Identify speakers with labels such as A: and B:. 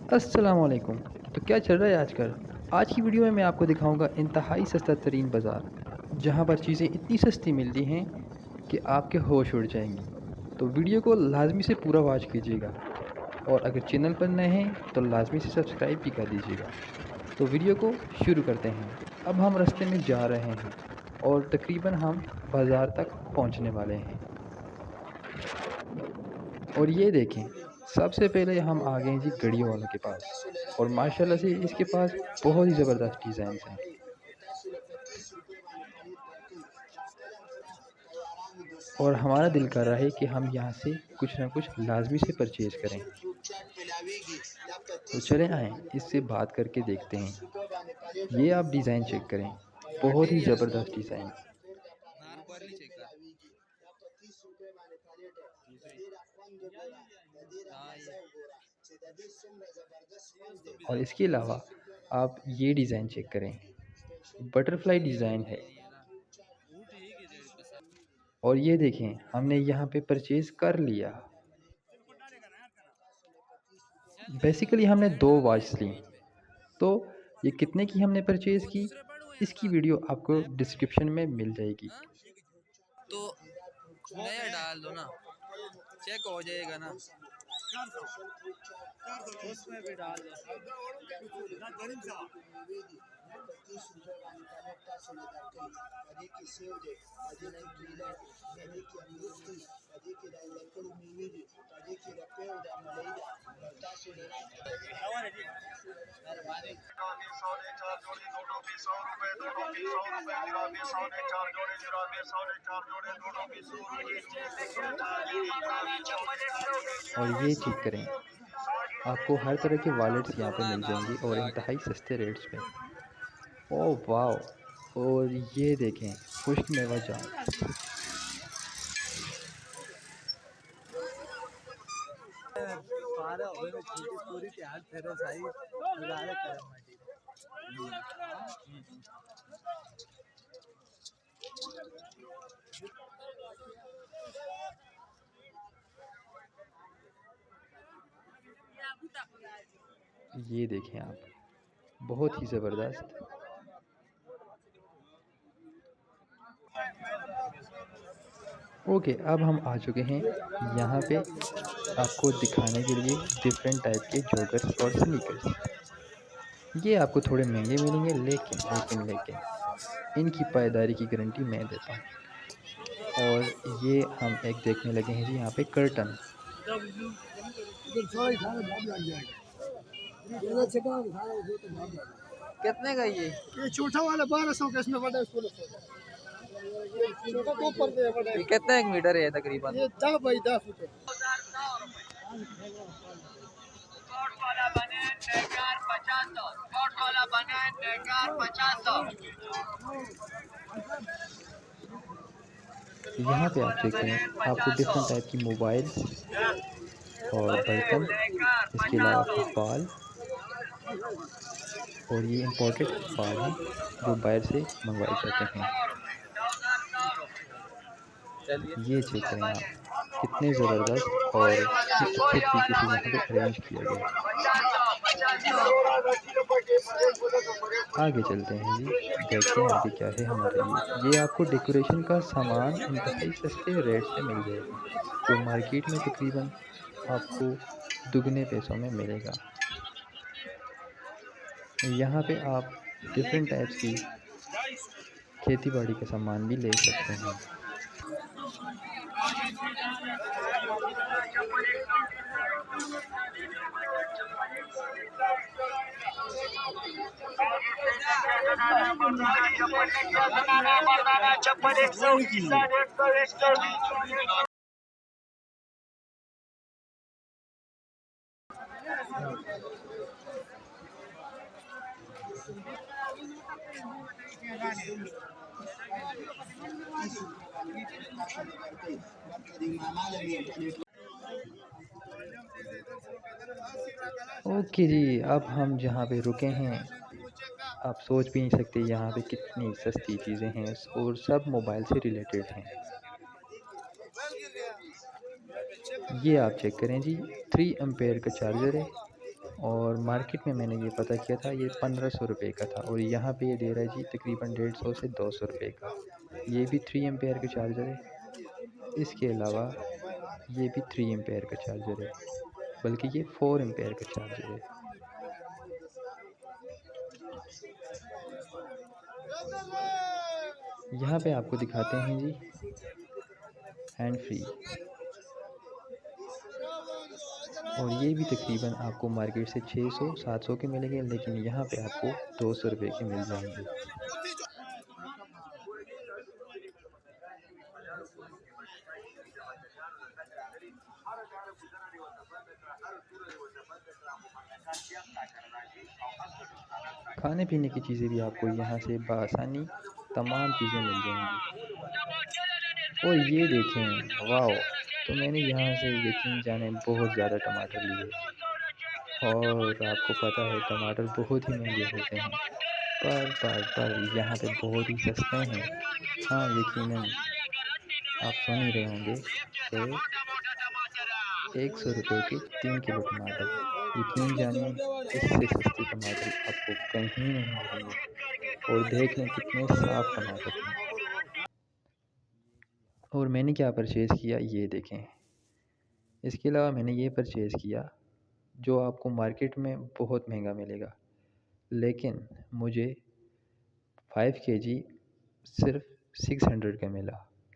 A: अस्सलाम वालेकुम। तो क्या चल रहा है आजकल? आज की वीडियो में मैं आपको दिखाऊंगा इंतहाई सस्ता तरीन बाज़ार, जहां पर चीज़ें इतनी सस्ती मिलती हैं कि आपके होश उड़ जाएंगी। तो वीडियो को लाजमी से पूरा वॉच कीजिएगा, और अगर चैनल पर नए हैं तो लाजमी से सब्सक्राइब भी कर दीजिएगा। तो वीडियो को शुरू करते हैं। अब हम रास्ते में जा रहे हैं और तकरीबन हम बाज़ार तक पहुंचने वाले हैं। और ये देखें, सबसे पहले हम आ गए हैं जी घड़ियों वालों के पास। और माशाल्लाह से इसके पास बहुत ही ज़बरदस्त डिज़ाइंस हैं। और हमारा दिल कर रहा है कि हम यहाँ से कुछ ना कुछ लाजमी से परचेज़ करें। तो चलें आएँ, इससे बात करके देखते हैं। ये आप डिज़ाइन चेक करें, बहुत ही ज़बरदस्त डिज़ाइन। और इसके अलावा आप ये डिज़ाइन चेक करें, बटरफ्लाई डिज़ाइन है। और ये देखें, हमने यहाँ पे परचेज़ कर लिया। बेसिकली हमने 2 वॉच ली। तो ये कितने की हमने परचेज़ की, इसकी वीडियो आपको डिस्क्रिप्शन में मिल जाएगी।
B: तो नया डाल दो ना, चेक हो जाएगा ना। उसमें भी डाल दो।
A: और ये चेक करें, आपको हर तरह के वॉलेट्स यहाँ पे मिल जाएंगे और इंतहाई सस्ते रेट्स पे। ओह वाह! और ये देखें, खुश्क मेवा जाम।
B: पूरी तैयार तेरे सही गुजारे कर मटी।
A: ये देखें आप, बहुत ही ज़बरदस्त। ओके, अब हम आ चुके हैं यहाँ पे आपको दिखाने के लिए डिफरेंट टाइप के जॉगर्स और स्नीकर्स। ये आपको थोड़े महंगे मिलेंगे, लेकिन इनकी पायदारी की गारंटी मैं देता हूँ। और ये हम एक देखने लगे हैं जी यहाँ पे कर्टन।
B: कितने का ये छोटा वाला 1200 का, इसमें बड़ा 1600 छोटा दो पर्दे है बड़ा। ये कितना एक मीटर है तकरीबन? ये 10 बाई 10 फुट है।
A: यहाँ पे आप चेक करें, आपको डिफरेंट टाइप की मोबाइल्स और बर्तन, इसके अलावा फुटबॉल, और ये इम्पोर्टेड फुटबॉल हैं जो बाहर से मंगवाए जाते हैं। ये चेक करें आप, कितने ज़बरदस्त और कितने अच्छे तरीके से यहाँ पे अरेंज किया गया है। आगे चलते हैं जी, देखते हैं आगे क्या है हमारे लिए। ये आपको डेकोरेशन का सामान इंतहाई सस्ते रेट से मिल जाएगा, जो मार्केट में तकरीबन आपको दुगने पैसों में मिलेगा। यहाँ पे आप डिफरेंट टाइप्स की खेती बाड़ी का सामान भी ले सकते हैं। ओके जी, अब हम जहाँ पे रुके हैं, आप सोच भी नहीं सकते यहाँ पे कितनी सस्ती चीज़ें हैं और सब मोबाइल से रिलेटेड हैं। ये आप चेक करें जी, 3 एम्पेयर का चार्जर है, और मार्केट में मैंने ये पता किया था, ये 1500 रुपये का था और यहाँ पे ये दे रहा है जी तकरीबन 150 से 200 रुपये का। ये भी 3 एम्पेयर का चार्जर है। इसके अलावा ये भी 3 एम्पेयर का चार्जर है, बल्कि ये 4 एम्पेयर का चार्जर है। यहाँ पे आपको दिखाते हैं जी हैंड फ्री, और ये भी तकरीबन आपको मार्केट से 600-700 के मिलेंगे, लेकिन यहाँ पे आपको 200 रुपये के मिल जाएंगे। खाने पीने की चीज़ें भी आपको यहाँ से बआसानी तमाम चीज़ें मिल जाएंगी। और ये देखें, वाओ! तो मैंने यहाँ से यकीन जाने बहुत ज़्यादा टमाटर लिए, और आपको पता है टमाटर बहुत ही महंगे होते हैं, पर यहाँ पे बहुत ही सस्ते हैं। हाँ, यकीनन आप सुन ही रहे होंगे कि 100 रुपये के 3 किलो टमाटर। यकीन जानिए, इससे सस्ते टमाटर आपको कहीं नहीं मिलेंगे। और देख लें कितने साफ़ टमाटर हैं। और मैंने क्या परचेज़ किया ये देखें। इसके अलावा मैंने ये परचेज़ किया जो आपको मार्केट में बहुत महंगा मिलेगा, लेकिन मुझे 5 केजी सिर्फ 600 का मिला।